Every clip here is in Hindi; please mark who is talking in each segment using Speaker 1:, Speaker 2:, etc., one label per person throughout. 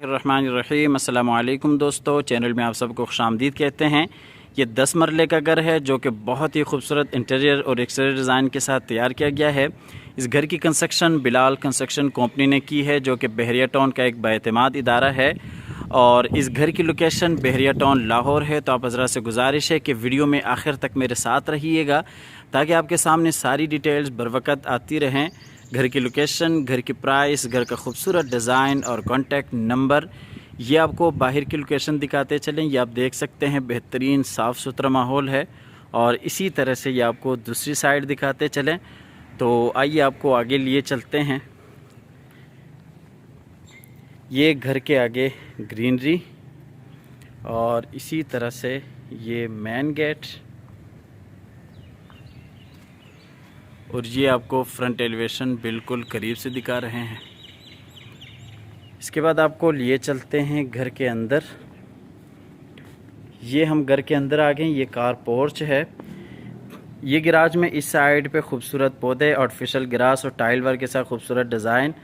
Speaker 1: रहमानिर्रहीम। अस्सलाम वालेकुम दोस्तों, चैनल में आप सबको खुशामदीद कहते हैं। ये 10 मरले का घर है जो कि बहुत ही खूबसूरत इंटीरियर और एक्सटीरियर डिज़ाइन के साथ तैयार किया गया है। इस घर की कंस्ट्रक्शन बिलाल कंस्ट्रक्शन कंपनी ने की है जो कि बहरिया टाउन का एक बाएतमाद इदारा है और इस घर की लोकेशन बहरिया टाउन लाहौर है। तो आप हज़रात से गुजारिश है कि वीडियो में आखिर तक मेरे साथ रहिएगा ताकि आपके सामने सारी डिटेल्स बर वक्त आती रहें। घर की लोकेशन, घर की प्राइस, घर का खूबसूरत डिज़ाइन और कॉन्टैक्ट नंबर ये आपको बाहर की लोकेशन दिखाते चलें। ये आप देख सकते हैं बेहतरीन साफ़ सुथरा माहौल है और इसी तरह से ये आपको दूसरी साइड दिखाते चलें। तो आइए आपको आगे लिए चलते हैं। ये घर के आगे ग्रीनरी और इसी तरह से ये मेन गेट और ये आपको फ्रंट एलिवेशन बिल्कुल करीब से दिखा रहे हैं। इसके बाद आपको लिए चलते हैं घर के अंदर। ये हम घर के अंदर आ गए। ये कार पोर्च है। ये गैराज में इस साइड पे खूबसूरत पौधे, आर्टिफिशियल ग्रास और टाइल वर्क के साथ खूबसूरत डिज़ाइन,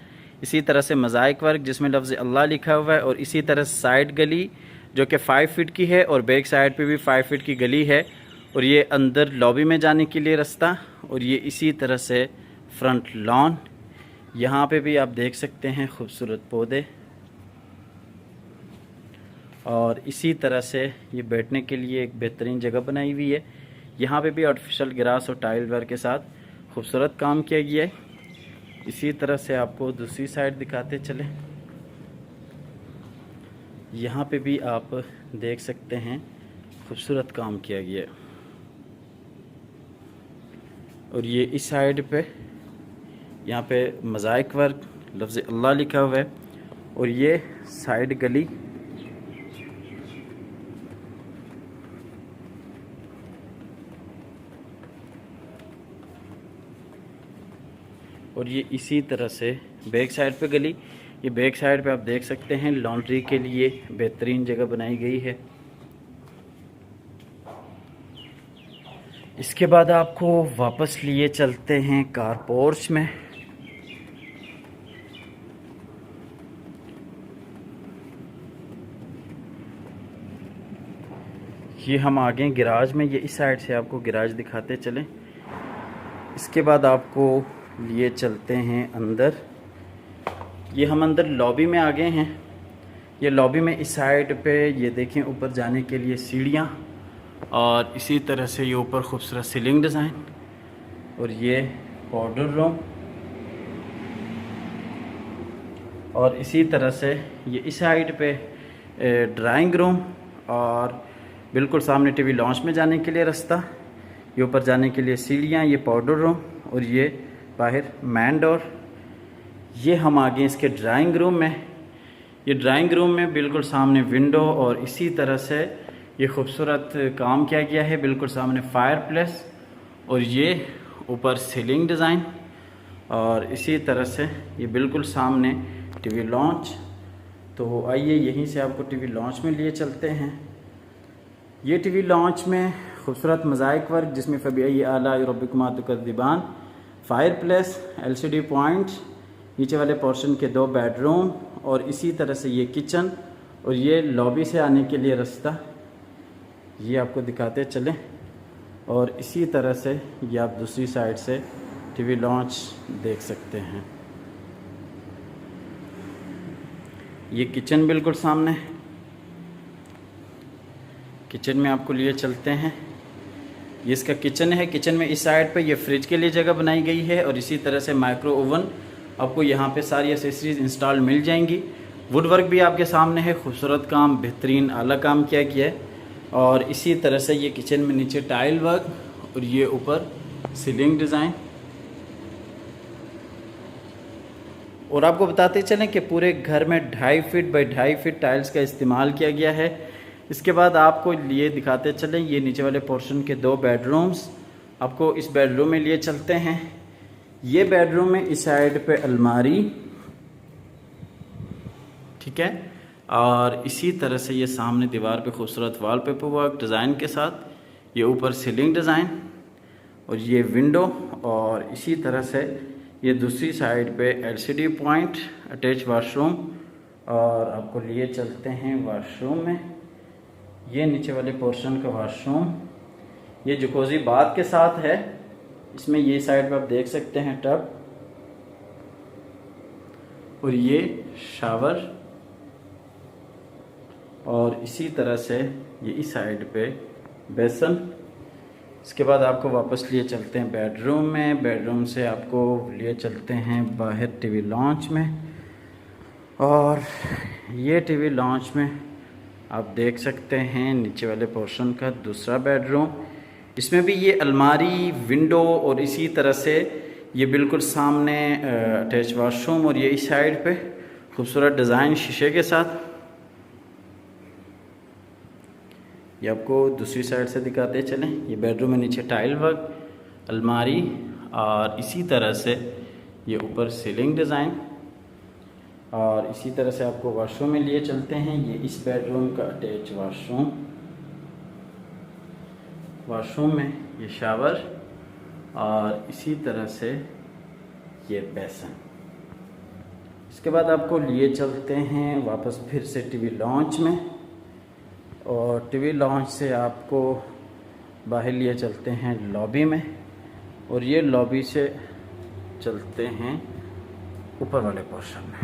Speaker 1: इसी तरह से मोज़ाइक वर्क जिसमें लफ्ज़ अल्लाह लिखा हुआ है और इसी तरह साइड गली जो कि 5 फीट की है और बैक साइड पे भी 5 फीट की गली है और ये अंदर लॉबी में जाने के लिए रास्ता और ये इसी तरह से फ्रंट लॉन। यहाँ पे भी आप देख सकते हैं खूबसूरत पौधे और इसी तरह से ये बैठने के लिए एक बेहतरीन जगह बनाई हुई है। यहाँ पे भी आर्टिफिशियल ग्रास और टाइल वर्क के साथ खूबसूरत काम किया गया है। इसी तरह से आपको दूसरी साइड दिखाते चले। यहाँ पे भी आप देख सकते हैं खूबसूरत काम किया गया है और ये इस साइड पे यहाँ पे मोज़ाइक वर्क लफ्ज़ अल्लाह लिखा हुआ है और ये साइड गली और ये इसी तरह से बैक साइड पे गली। ये बैक साइड पे आप देख सकते हैं लॉन्ड्री के लिए बेहतरीन जगह बनाई गई है। इसके बाद आपको वापस लिए चलते हैं कार पोर्च में। ये हम आ गए गैराज में। ये इस साइड से आपको गैराज दिखाते चलें। इसके बाद आपको लिए चलते हैं अंदर। ये हम अंदर लॉबी में आ गए हैं। ये लॉबी में इस साइड पे ये देखें ऊपर जाने के लिए सीढ़ियाँ और इसी तरह से ये ऊपर खूबसूरत सीलिंग डिज़ाइन और ये पाउडर रूम और इसी तरह से ये इस साइड पे ड्राइंग रूम और बिल्कुल सामने टीवी लॉन्च में जाने के लिए रास्ता। ये ऊपर जाने के लिए सीढ़ियाँ, ये पाउडर रूम और ये बाहर मैन डोर। ये हम आ गए इसके ड्राइंग रूम में। ये ड्राइंग रूम में बिल्कुल सामने विंडो और इसी तरह से ये खूबसूरत काम किया गया है। बिल्कुल सामने फायर प्लेस और ये ऊपर सीलिंग डिज़ाइन और इसी तरह से ये बिल्कुल सामने टीवी लॉन्च। तो आइए यहीं से आपको टीवी लॉन्च में लिए चलते हैं। ये टीवी लॉन्च में खूबसूरत मोज़ाइक वर्क जिसमें फ़बी आला रब्बिकुमा तुकज़्ज़िबान, फायर प्लेस, LCD पॉइंट, नीचे वाले पोर्शन के 2 बेडरूम और इसी तरह से ये किचन और ये लॉबी से आने के लिए रास्ता ये आपको दिखाते चलें और इसी तरह से ये आप दूसरी साइड से टीवी लॉन्च देख सकते हैं। ये किचन बिल्कुल सामने। किचन में आपको लिए चलते हैं। ये इसका किचन है। किचन में इस साइड पे ये फ्रिज के लिए जगह बनाई गई है और इसी तरह से माइक्रो ओवन। आपको यहाँ पे सारी एसेसरीज इंस्टॉल मिल जाएंगी। वुड वर्क भी आपके सामने है। खूबसूरत काम, बेहतरीन आला काम किया गया है और इसी तरह से ये किचन में नीचे टाइल वर्क और ये ऊपर सीलिंग डिज़ाइन। और आपको बताते चलें कि पूरे घर में 2.5 फीट बाई 2.5 फीट टाइल्स का इस्तेमाल किया गया है। इसके बाद आपको लिए दिखाते चलें ये नीचे वाले पोर्शन के 2 बेडरूम्स। आपको इस बेडरूम में लिए चलते हैं। ये बेडरूम में इस साइड पे अलमारी, ठीक है, और इसी तरह से ये सामने दीवार पे खूबसूरत वॉलपेपर वर्क डिज़ाइन के साथ ये ऊपर सीलिंग डिज़ाइन और ये विंडो और इसी तरह से ये दूसरी साइड पे LCD पॉइंट, अटैच वाशरूम और आपको लिए चलते हैं वॉशरूम में। ये नीचे वाले पोर्शन का वॉशरूम, ये जकूज़ी बाथ के साथ है। इसमें ये साइड पे आप देख सकते हैं टब, और ये शावर, और इसी तरह से ये इस साइड पे बेसन। इसके बाद आपको वापस लिए चलते हैं बेडरूम में। बेडरूम से आपको लिए चलते हैं बाहर टीवी लॉन्च में, और ये टीवी लॉन्च में आप देख सकते हैं नीचे वाले पोर्शन का दूसरा बेडरूम। इसमें भी ये अलमारी, विंडो और इसी तरह से ये बिल्कुल सामने अटैच वॉशरूम, और ये इस साइड पे खूबसूरत डिज़ाइन शीशे के साथ। ये आपको दूसरी साइड से दिखाते चलें। ये बेडरूम में नीचे टाइल वर्क, अलमारी, और इसी तरह से ये ऊपर सीलिंग डिज़ाइन, और इसी तरह से आपको वॉशरूम में लिए चलते हैं। ये इस बेडरूम का अटैच वॉशरूम। वॉशरूम में ये शावर, और इसी तरह से ये बेसन। इसके बाद आपको लिए चलते हैं वापस फिर से टीवी लॉन्च में, और टीवी लॉन्च से आपको बाहर लिए चलते हैं लॉबी में, और ये लॉबी से चलते हैं ऊपर वाले पोर्शन में।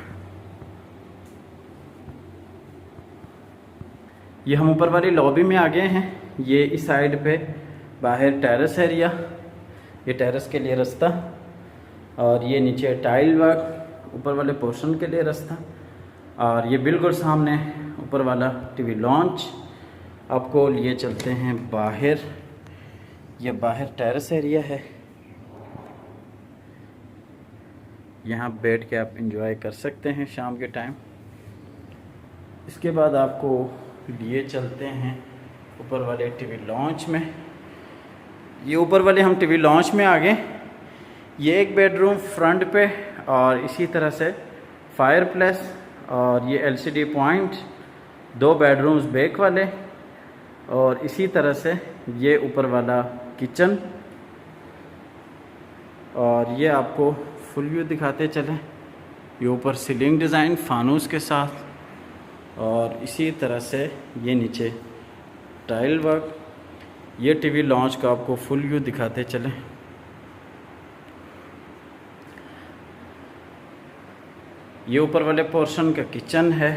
Speaker 1: ये हम ऊपर वाली लॉबी में आ गए हैं। ये इस साइड पे बाहर टेरेस एरिया, ये टेरेस के लिए रास्ता, और ये नीचे टाइल वर्क, ऊपर वाले पोर्शन के लिए रास्ता, और ये बिल्कुल सामने ऊपर वाला टीवी लॉन्च। आपको लिए चलते हैं बाहर, ये बाहर टेरेस एरिया है। यहाँ बैठ के आप एंजॉय कर सकते हैं शाम के टाइम। इसके बाद आपको लिए चलते हैं ऊपर वाले टीवी लॉन्च में। ये ऊपर वाले हम टीवी लॉन्च में आ गए। ये एक बेडरूम फ्रंट पे, और इसी तरह से फायर प्लेस, और ये एलसीडी पॉइंट, 2 बेडरूम्स बैक वाले, और इसी तरह से ये ऊपर वाला किचन। और ये आपको फुल व्यू दिखाते चलें। ये ऊपर सीलिंग डिज़ाइन फानूस के साथ, और इसी तरह से ये नीचे टाइल वर्क। ये टीवी लॉन्च का आपको फुल व्यू दिखाते चलें। ये ऊपर वाले पोर्शन का किचन है,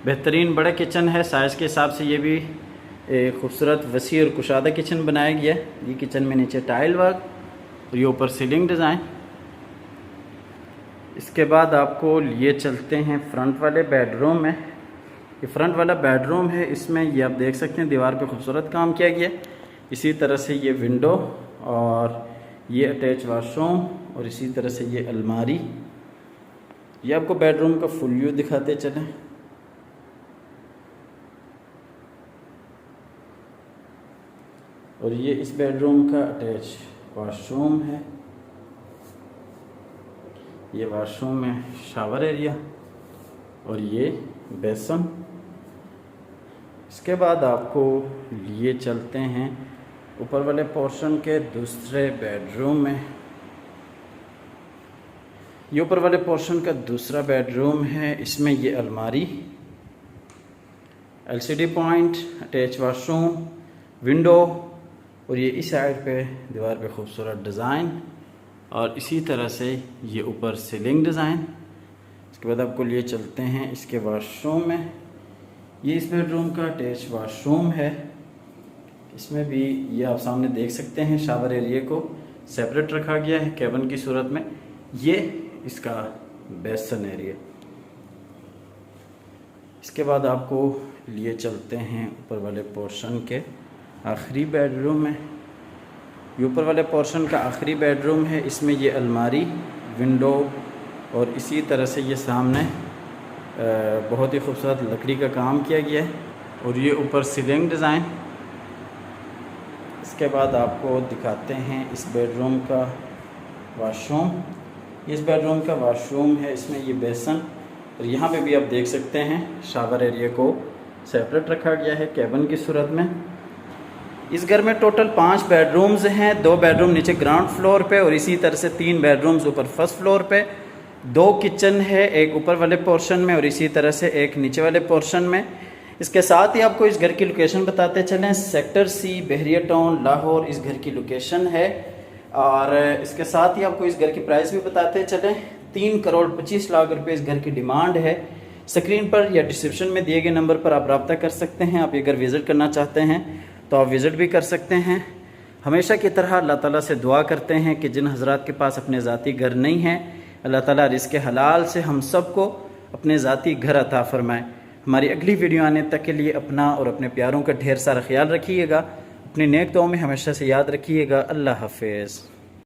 Speaker 1: बेहतरीन बड़ा किचन है। साइज़ के हिसाब से ये भी एक खूबसूरत वसी और कुशादा किचन बनाया गया है। ये किचन में नीचे टाइल वर्क, और ये ऊपर सीलिंग डिज़ाइन। इसके बाद आपको लिए चलते हैं फ्रंट वाले बेडरूम में। ये फ्रंट वाला बेडरूम है। इसमें ये आप देख सकते हैं दीवार पे खूबसूरत काम किया गया। इसी तरह से ये विंडो, और ये अटैच वॉशरूम, और इसी तरह से ये अलमारी। ये आपको बेडरूम का फुल व्यू दिखाते चलें। और ये इस बेडरूम का अटैच वॉशरूम है। ये वॉशरूम में शावर एरिया, और ये बेसन। इसके बाद आपको लिए चलते हैं ऊपर वाले पोर्शन के दूसरे बेडरूम में। ये ऊपर वाले पोर्शन का दूसरा बेडरूम है। इसमें ये अलमारी, LCD point, attach washroom, window, और ये इस साइड पे दीवार पे खूबसूरत डिज़ाइन, और इसी तरह से ये ऊपर सीलिंग डिज़ाइन। इसके बाद आपको लिए चलते हैं इसके वॉशरूम में। ये इस बेडरूम का अटैच वॉशरूम है। इसमें भी ये आप सामने देख सकते हैं शावर एरिया को सेपरेट रखा गया है केबिन की सूरत में। ये इसका बेसन एरिया। इसके बाद आपको लिए चलते हैं ऊपर वाले पोर्शन के आखिरी बेडरूम में। ये ऊपर वाले पोर्शन का आखिरी बेडरूम है। इसमें ये अलमारी, विंडो, और इसी तरह से ये सामने बहुत ही खूबसूरत लकड़ी का काम किया गया है, और ये ऊपर सीलिंग डिज़ाइन। इसके बाद आपको दिखाते हैं इस बेडरूम का वॉशरूम। इस बेडरूम का वॉशरूम है। इसमें ये बेसन, और यहाँ पे भी आप देख सकते हैं शावर एरिया को सेपरेट रखा गया है केबिन की सूरत में। इस घर में टोटल 5 बेडरूम्स हैं। 2 बेडरूम नीचे ग्राउंड फ्लोर पे, और इसी तरह से 3 बेडरूम्स ऊपर फर्स्ट फ्लोर पे। 2 किचन है, एक ऊपर वाले पोर्शन में और इसी तरह से एक नीचे वाले पोर्शन में। इसके साथ ही आपको इस घर की लोकेशन बताते चलें, सेक्टर C, बहरिया टाउन, लाहौर इस घर की लोकेशन है। और इसके साथ ही आपको इस घर की प्राइस भी बताते चलें, 3,25,00,000 रुपये इस घर की डिमांड है। स्क्रीन पर या डिस्क्रिप्शन में दिए गए नंबर पर आप रब्ता कर सकते हैं। आप ये घर विज़िट करना चाहते हैं तो आप विज़िट भी कर सकते हैं। हमेशा की तरह अल्लाह ताला से दुआ करते हैं कि जिन हज़रात के पास अपने ज़ाती घर नहीं हैं, अल्लाह ताला रिज़्क़ हलाल से हम सबको अपने ज़ाती घर अता फ़रमाए। हमारी अगली वीडियो आने तक के लिए अपना और अपने प्यारों का ढेर सारा ख्याल रखिएगा। अपनी नेक दुआओं में हमेशा से याद रखिएगा। अल्लाह हाफ़िज़।